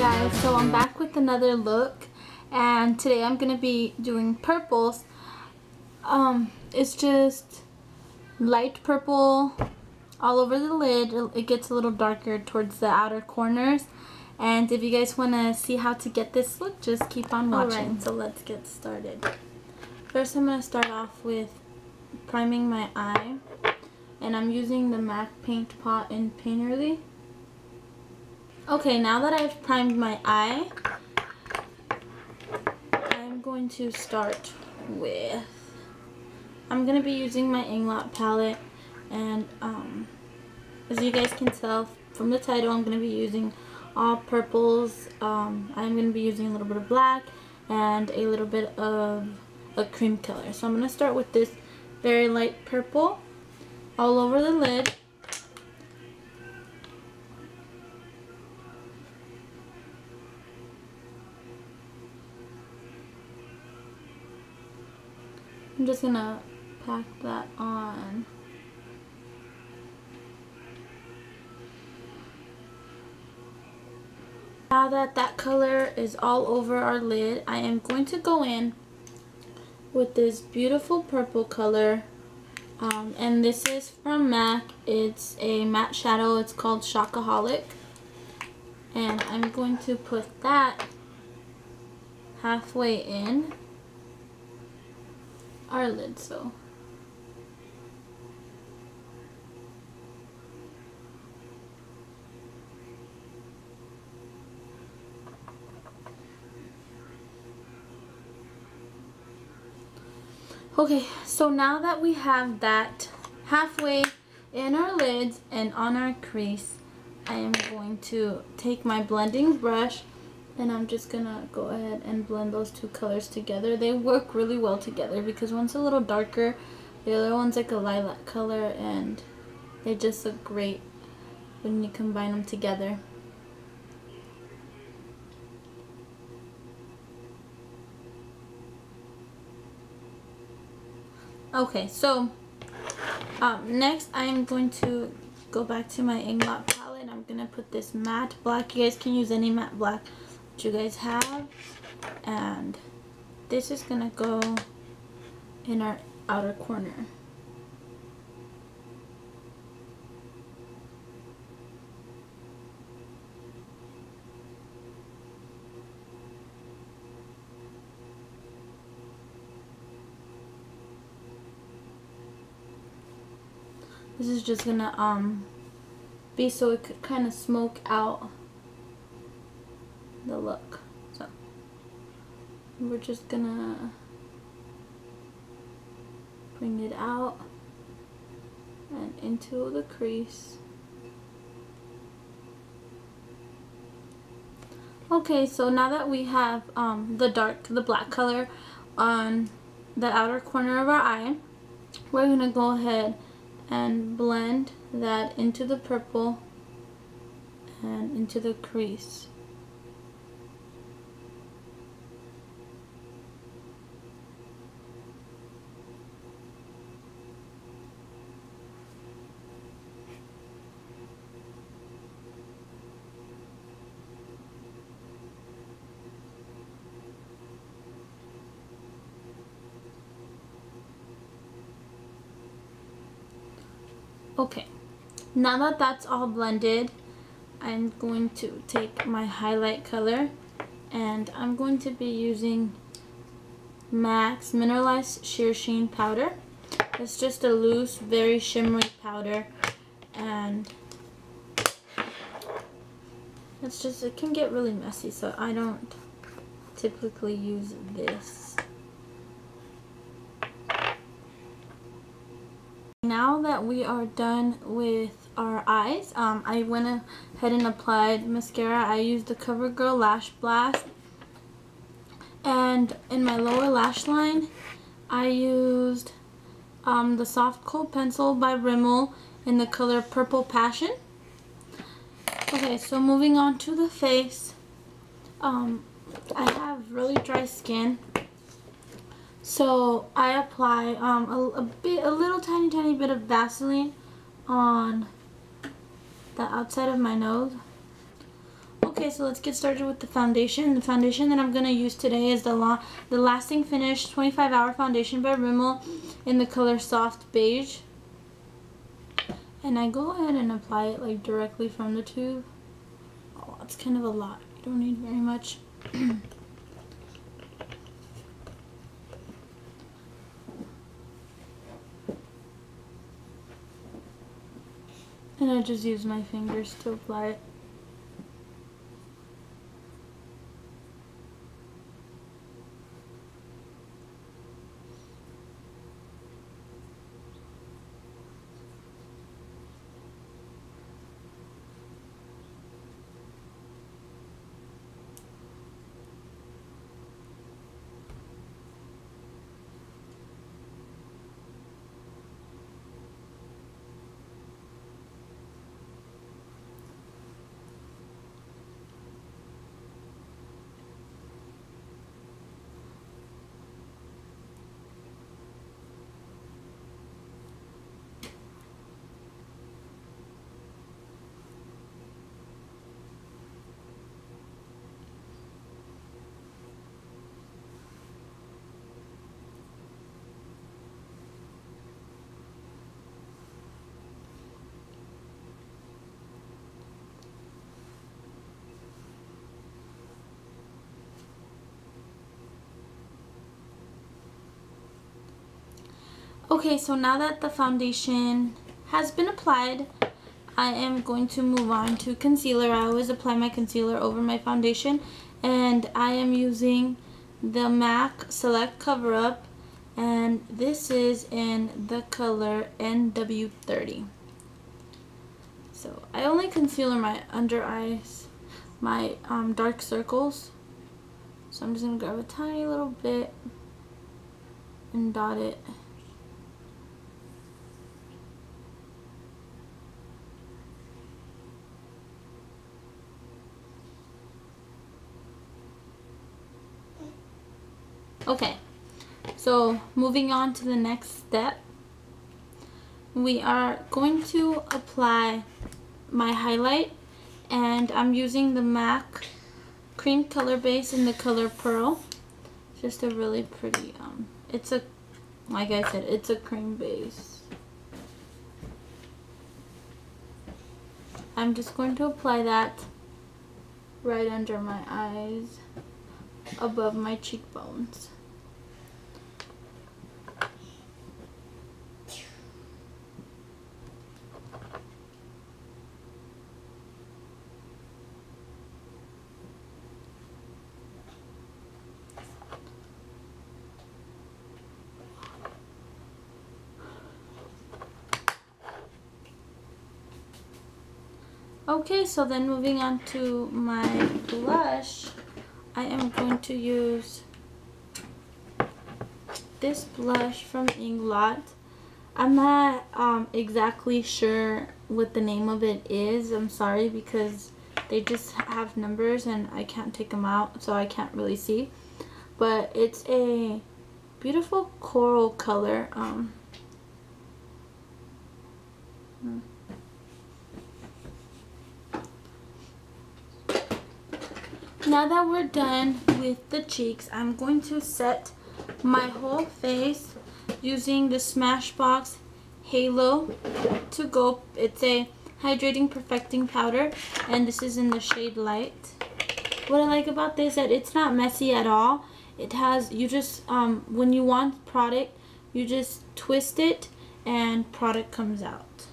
guys, so I'm back with another look, and today I'm gonna be doing purples. It's just light purple all over the lid. It gets a little darker towards the outer corners, and if you guys want to see how to get this look, just keep on watching. Alright, so let's get started. First I'm gonna start off with priming my eye, and I'm using the MAC paint pot in Painterly. Okay, now that I've primed my eye, I'm going to start with, I'm going to be using my Inglot palette, and as you guys can tell from the title, I'm going to be using all purples. I'm going to be using a little bit of black and a little bit of a cream color. So I'm going to start with this very light purple all over the lid. I'm just gonna pack that on. Now that that color is all over our lid, I am going to go in with this beautiful purple color. And this is from MAC. It's a matte shadow. It's called Shockaholic. And I'm going to put that halfway in our lid. So okay, so now that we have that halfway in our lids and on our crease, I am going to take my blending brush and I'm just gonna go ahead and blend those two colors together. They work really well together because one's a little darker, the other one's like a lilac color, and they just look great when you combine them together. Okay, so next I am going to go back to my Inglot palette, and I'm gonna put this matte black. You guys can use any matte black you guys have, and this is gonna go in our outer corner. This is just gonna be so it could kind of smoke out the look. So we're just gonna bring it out and into the crease. Okay, so now that we have the black color on the outer corner of our eye, we're gonna go ahead and blend that into the purple and into the crease. Okay, now that that's all blended, I'm going to take my highlight color, and I'm going to be using MAC's Mineralized Sheer Sheen powder. It's just a loose, very shimmery powder, and it's just, it can get really messy, so I don't typically use this. Now that we are done with our eyes, I went ahead and applied mascara. I used the CoverGirl Lash Blast, and in my lower lash line I used the Soft Coat Pencil by Rimmel in the color Purple Passion. Okay, so moving on to the face. I have really dry skin, so I apply a little tiny bit of Vaseline on the outside of my nose. Okay, so let's get started with the foundation. The foundation that I'm going to use today is the Lasting Finish 25-Hour Foundation by Rimmel in the color Soft Beige. And I go ahead and apply it like directly from the tube. Oh, it's kind of a lot. You don't need very much. And I just use my fingers to apply it. Okay, so now that the foundation has been applied, I am going to move on to concealer. I always apply my concealer over my foundation, and I am using the MAC Select Cover Up, and this is in the color NW30. So I only concealer my under eyes, my dark circles. So I'm just going to grab a tiny little bit and dot it. Okay, so moving on to the next step, we are going to apply my highlight, and I'm using the MAC Cream Color Base in the color Pearl. It's just a really pretty, it's a, like I said, it's a cream base. I'm just going to apply that right under my eyes, above my cheekbones. Okay, so then moving on to my blush, I am going to use this blush from Inglot. I'm not exactly sure what the name of it is. I'm sorry, because they just have numbers and I can't take them out, so I can't really see. But it's a beautiful coral color. Now that we're done with the cheeks, I'm going to set my whole face using the Smashbox Halo to Go. It's a hydrating perfecting powder, and this is in the shade Light. What I like about this is that it's not messy at all. It has, you just, when you want product, you just twist it and product comes out.